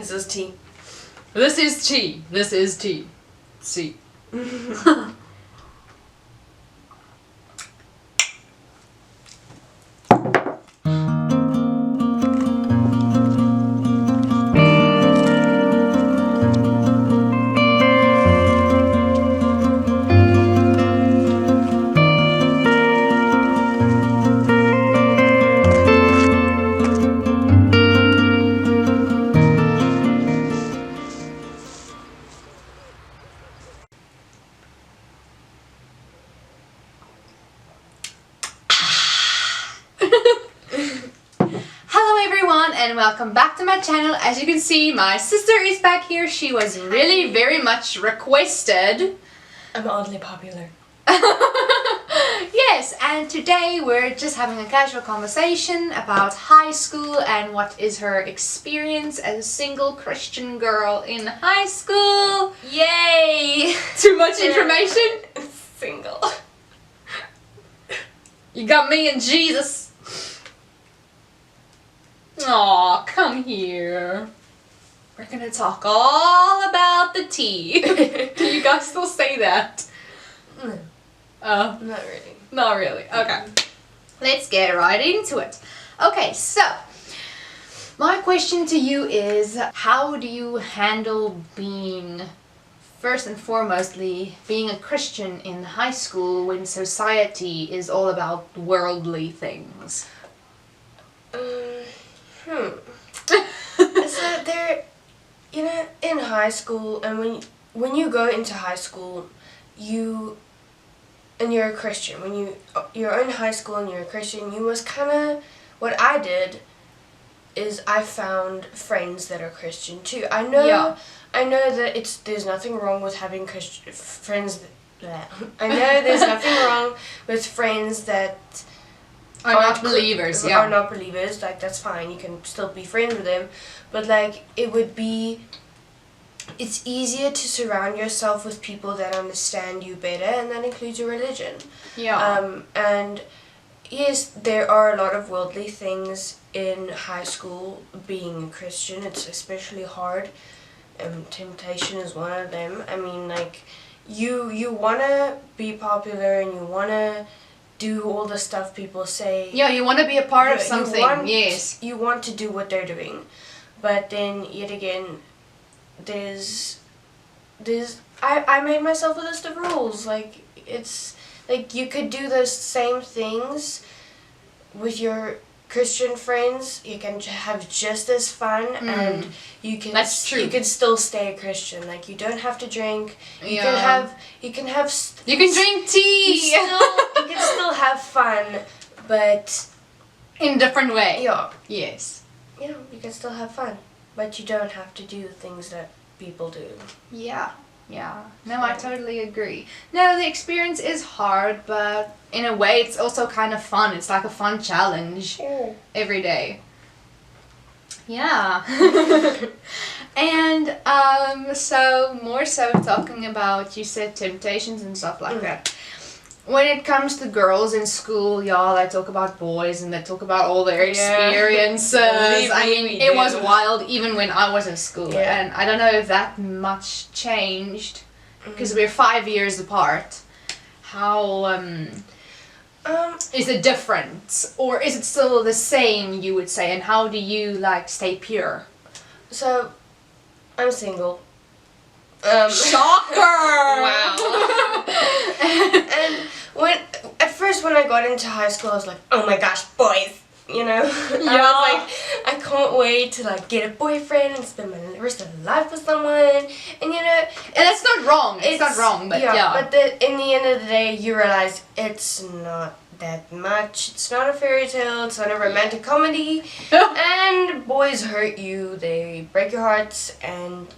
This is tea. This is tea. This is tea. See. And welcome back to my channel. As you can see, my sister is back here. She was really very much requested. I'm oddly popular. Yes, and today we're just having a casual conversation about high school and what is her experience as a single Christian girl in high school. Yay! Too much information? Single. You got me and Jesus. Aw, come here. We're gonna talk all about the tea. Do you guys still say that? No. Oh. Not really. Not really. Okay. Let's get right into it. Okay, so my question to you is, how do you handle being, first and foremostly, being a Christian in high school when society is all about worldly things? So there, in high school, and when you go into high school, and you're a Christian. When you're in high school and you're a Christian, you must kind of, what I did is I found friends that are Christian too. I know that there's nothing wrong with having Christian friends. I know there's nothing wrong with friends that are not believers, are not believers. Like, that's fine. You can still be friends with them. But, like, it's easier to surround yourself with people that understand you better, and that includes your religion. Yeah. And, yes, there are a lot of worldly things in high school being a Christian. It's especially hard. Temptation is one of them. I mean, like, you want to be popular and you want to do all the stuff people say. Yeah, you want to be a part of something. Yes. You want to do what they're doing. But then, yet again, I made myself a list of rules. Like, it's, like, you could do those same things with your Christian friends. You can have just as fun, and you can. That's true. You can still stay a Christian. Like, you don't have to drink. You can drink tea. You can still have fun, but in a different way. Yeah. Yes. You can still have fun, but you don't have to do the things that people do. Yeah. Yeah. No, I totally agree. No, the experience is hard, but in a way it's also kind of fun. It's like a fun challenge every day. Yeah. And so more so talking about, you said temptations and stuff like that. When it comes to girls in school, y'all, they talk about boys and they talk about all their experiences. I mean, it was wild even when I was in school. And I don't know if that much changed because we're 5 years apart. How is it different, or is it still the same, you would say? And how do you, like, stay pure? So, I'm single. Shocker! Wow. And at first when I got into high school, I was like, oh my gosh, boys, Yeah. I was like, I can't wait to, like, get a boyfriend and spend my rest of my life with someone, and and that's not wrong. It's not wrong, but But in the end of the day, you realize it's not that much. It's not a fairy tale. It's not a romantic comedy. And boys hurt you. They break your hearts, and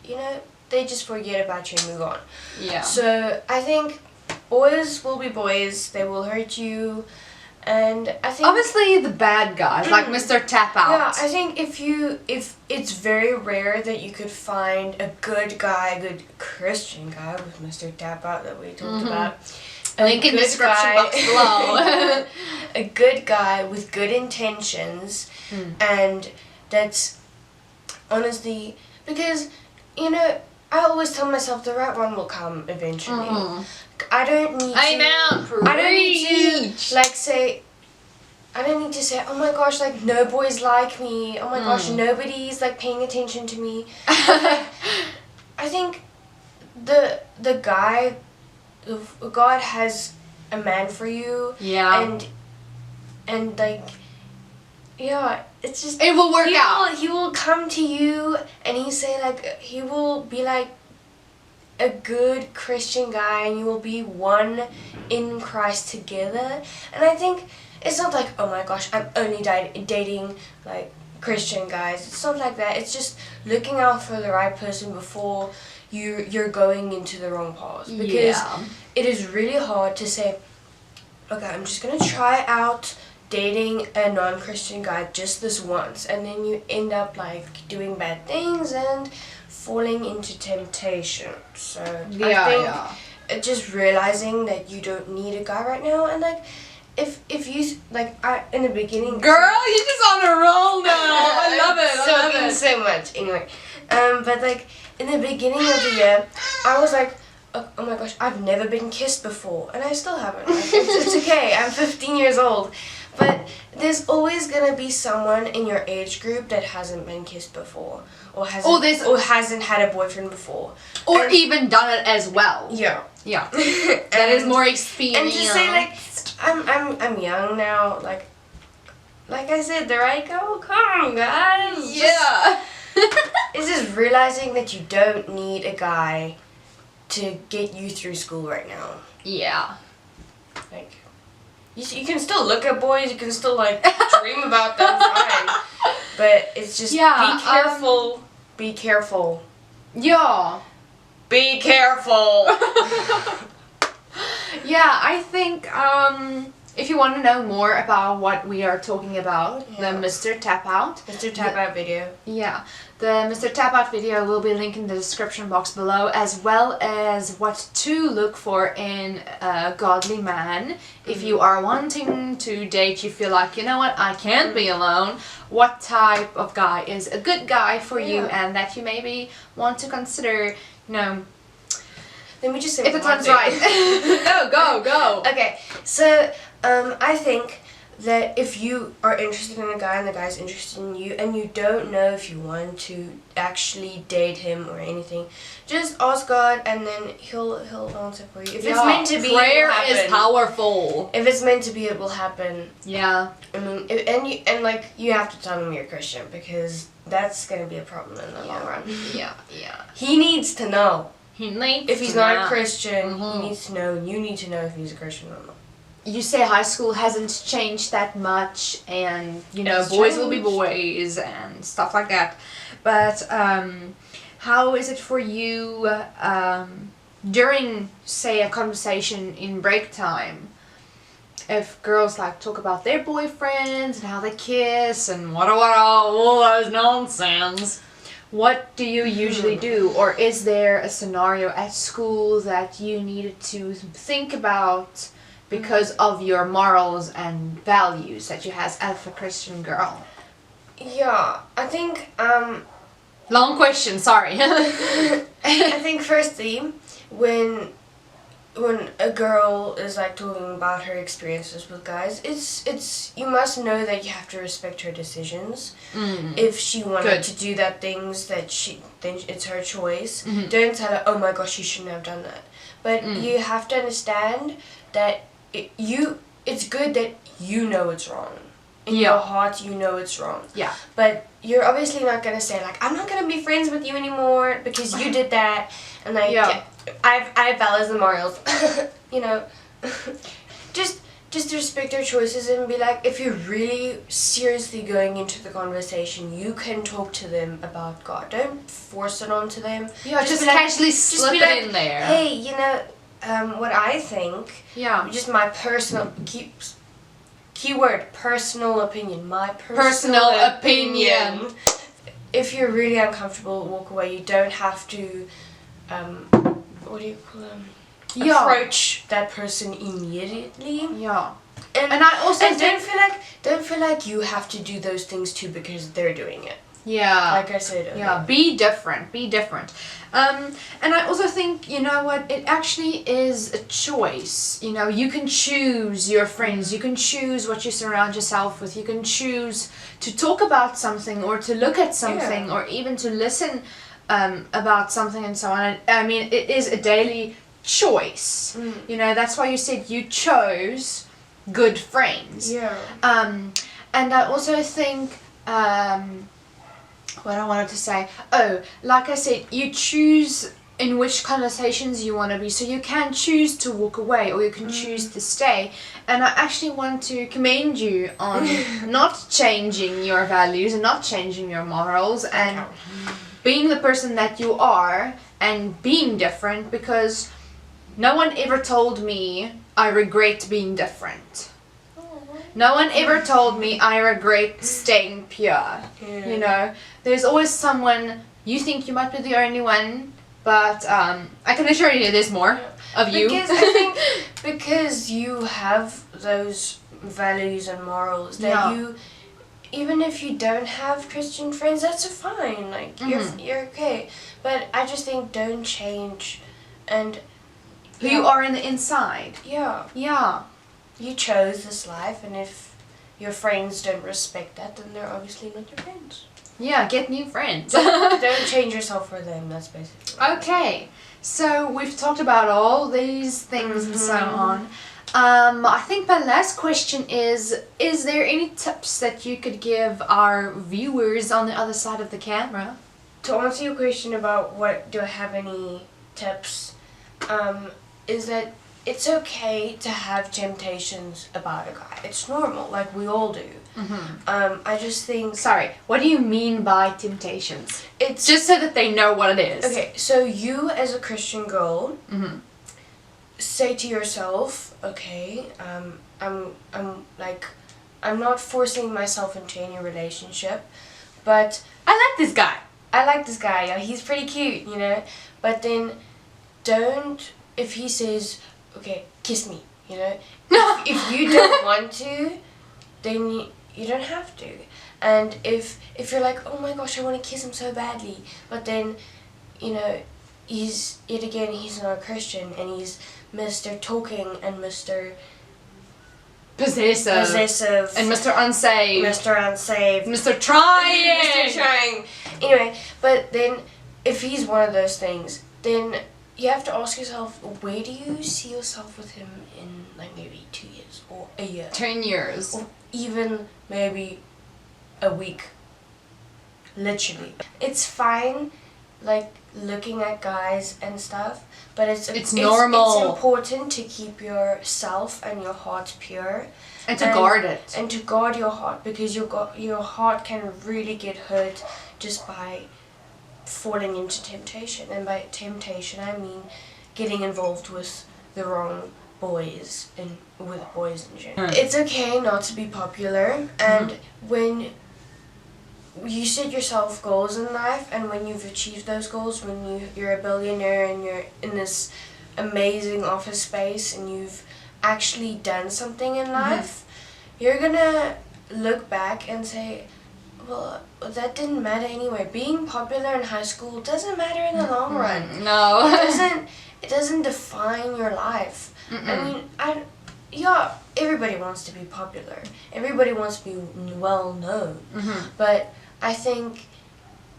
they just forget about you and move on. Yeah. So I think boys will be boys. They will hurt you. And I think obviously the bad guys, like Mr. Tap Out. Yeah, I think if it's very rare that you could find a good guy, a good Christian guy with Mr. Tap Out that we talked about. Link in the description box below. A good guy with good intentions, and that's honestly because, you know, I always tell myself the right one will come eventually. I don't need to... I don't need to, like, say... I don't need to say, oh my gosh, like, no boys like me. Oh my gosh, nobody's, like, paying attention to me. I think the guy... God has a man for you. Yeah. And like... Yeah, it's just... It will work out. He will come to you and he will be like a good Christian guy, and you will be one in Christ together. And I think it's not like, oh my gosh, I'm only dating like Christian guys. It's not like that. It's just looking out for the right person before you're going into the wrong path. Because it is really hard to say, okay, I'm just gonna try out dating a non-Christian guy just this once, and then you end up like doing bad things and falling into temptation. So I think just realizing that you don't need a guy right now, and like if you like in the beginning, girl, you're just on a roll now. I love it. So much anyway. But like in the beginning of the year, I was like, oh my gosh, I've never been kissed before, and I still haven't. Like, it's okay. I'm 15 years old. But there's always gonna be someone in your age group that hasn't been kissed before, or hasn't had a boyfriend before, or even done it as well. Yeah. That is more experience. And to say like, I'm young now. Like I said, the right guy will come, guys. Yeah. It's just realizing that you don't need a guy to get you through school right now. Yeah. Like. You can still look at boys, you can still like dream about them, fine. But it's just be careful. Be careful. Yeah. Be careful. Yeah, I think if you want to know more about what we are talking about, the Mr. Tap Out video. Yeah. The Mr. Tap Out video will be linked in the description box below, as well as what to look for in a godly man. If you are wanting to date, you feel like, you know what, I can't be alone. What type of guy is a good guy for you, and that you maybe want to consider, you know. Let me just say if the time's right. No, go. Okay, so I think that if you are interested in a guy and the guy's interested in you, and you don't know if you want to actually date him or anything, just ask God, and then he'll answer for you. If it's meant to be, prayer is powerful. If it's meant to be, it will happen. Yeah. I mean, and you have to tell him you're Christian, because that's gonna be a problem in the long run. Yeah. He needs to know. If he's not a Christian, he needs to know. You need to know if he's a Christian or not. You say high school hasn't changed that much, and you know boys will be boys and stuff like that. But how is it for you during, say, a conversation in break time? If girls like talk about their boyfriends and how they kiss and what all those nonsense, what do you usually do? Or is there a scenario at school that you needed to think about because of your morals and values that you have as a Christian girl? Yeah, I think long question, sorry. I think firstly, when a girl is like talking about her experiences with guys, it's you must know that you have to respect her decisions. If she wanted to do that things that then it's her choice. Don't tell her, oh my gosh, you shouldn't have done that. But you have to understand that it's good that you know it's wrong. In your heart, you know it's wrong. Yeah. But you're obviously not gonna say like, I'm not gonna be friends with you anymore because you did that, and like I have values and morals. You know, just respect their choices and be like, if you're really seriously going into the conversation, you can talk to them about God. Don't force it onto them. Yeah, just casually slip it in there. Hey, you know, what I think. Yeah. Just my personal keyword personal opinion. My personal opinion. If you're really uncomfortable, walk away. You don't have to. What do you call them? Approach that person immediately. Yeah. And I also don't feel like you have to do those things too because they're doing it. Yeah. Like I said earlier. Yeah, be different. Be different. And I also think, you know what, it actually is a choice. You know, you can choose your friends. You can choose what you surround yourself with. You can choose to talk about something or to look at something or even to listen about something and so on. I mean, it is a daily choice. You know, that's why you said you chose good friends. Yeah. And I also think... what I wanted to say. Oh, like I said, you choose in which conversations you want to be. So you can choose to walk away or you can choose to stay. And I actually want to commend you on not changing your values and not changing your morals and being the person that you are and being different, because no one ever told me I regret being different. No one ever told me I regret staying pure. Yeah. You know, there's always someone, you think you might be the only one, but I can assure you there's more of you. Because I think because you have those values and morals that you, even if you don't have Christian friends, that's fine. Like you're okay. But I just think don't change, and who you are in the inside. Yeah. Yeah. You chose this life, and if your friends don't respect that, then they're obviously not your friends. Yeah, get new friends. Don't change yourself for them, that's basically what Okay, so we've talked about all these things and so on. I think my last question is there any tips that you could give our viewers on the other side of the camera? To answer your question about what do I have any tips, is that it's okay to have temptations about a guy. It's normal, like we all do. I just think... Sorry, what do you mean by temptations? It's just so that they know what it is. Okay, so you as a Christian girl say to yourself, okay, I'm not forcing myself into any relationship, but I like this guy. Yeah, he's pretty cute, you know. But then don't, if he says, okay, kiss me, you know. If you don't want to, then you don't have to. And if you're like, oh my gosh, I want to kiss him so badly, but then, you know, he's not a Christian, and he's Mr. Talking and Mr. Possessive. And Mr. Unsaved. Mr. Trying. Mr. Trying. Anyway, but then if he's one of those things, then you have to ask yourself, where do you see yourself with him in like maybe 2 years or a year? 10 years. Or even maybe a week. Literally. It's fine, like, looking at guys and stuff, but it's normal. It's important to keep yourself and your heart pure. And to guard it. And to guard your heart, because your heart can really get hurt just by falling into temptation. And by temptation I mean getting involved with the wrong boys and with boys in general. It's okay not to be popular, and when you set yourself goals in life, and when you've achieved those goals, when you're a billionaire and you're in this amazing office space and you've actually done something in life, you're gonna look back and say, well, that didn't matter anyway. Being popular in high school doesn't matter in the long run. No. It doesn't define your life. I mean, everybody wants to be popular. Everybody wants to be well known. But I think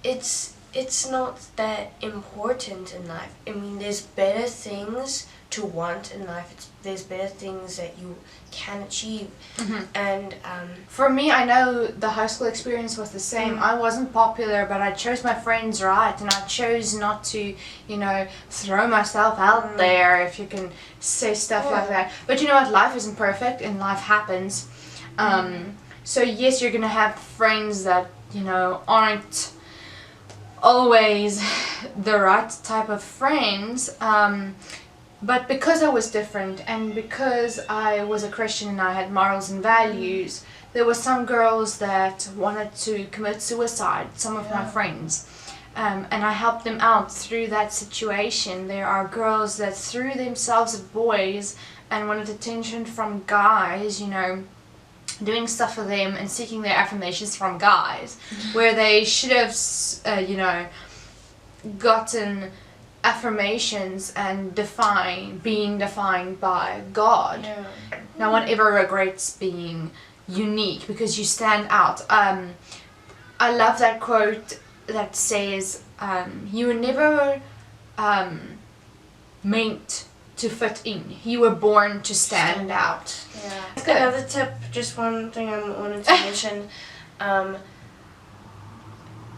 it's not that important in life. I mean, there's better things to want in life. There's better things that you can achieve. And for me, I know the high school experience was the same. I wasn't popular, but I chose my friends right, and I chose not to, you know, throw myself out there, if you can say stuff like that. But you know what, life isn't perfect and life happens. So yes, you're gonna have friends that, you know, aren't always the right type of friends, but because I was different and because I was a Christian and I had morals and values, there were some girls that wanted to commit suicide, some of my friends, and I helped them out through that situation. There are girls that threw themselves at boys and wanted attention from guys, you know, doing stuff for them and seeking their affirmations from guys, where they should have, gotten affirmations and being defined by God. Yeah. No one ever regrets being unique because you stand out. I love that quote that says, you were never meant to fit in. You were born to stand out. Yeah. Another tip, just one thing I wanted to mention,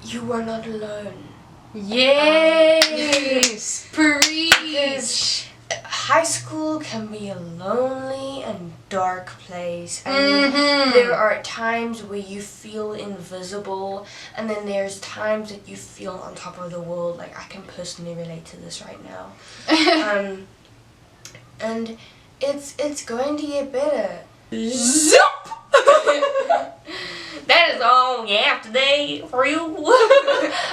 you are not alone. Yes! Preach! High school can be a lonely and dark place. I mean, there are times where you feel invisible, and then there's times that you feel on top of the world. Like, I can personally relate to this right now. And it's going to get better. Zip! That is all we have today for you.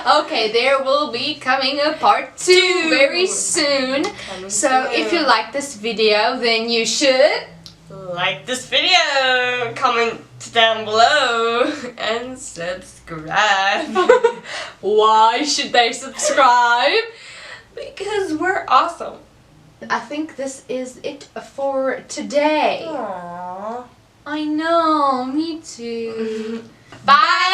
Okay, there will be coming a part 2 very soon. So if you like this video, then you should like this video, comment down below, and subscribe. Why should they subscribe? Because we're awesome. I think this is it for today. Aww. I know, me too. Bye!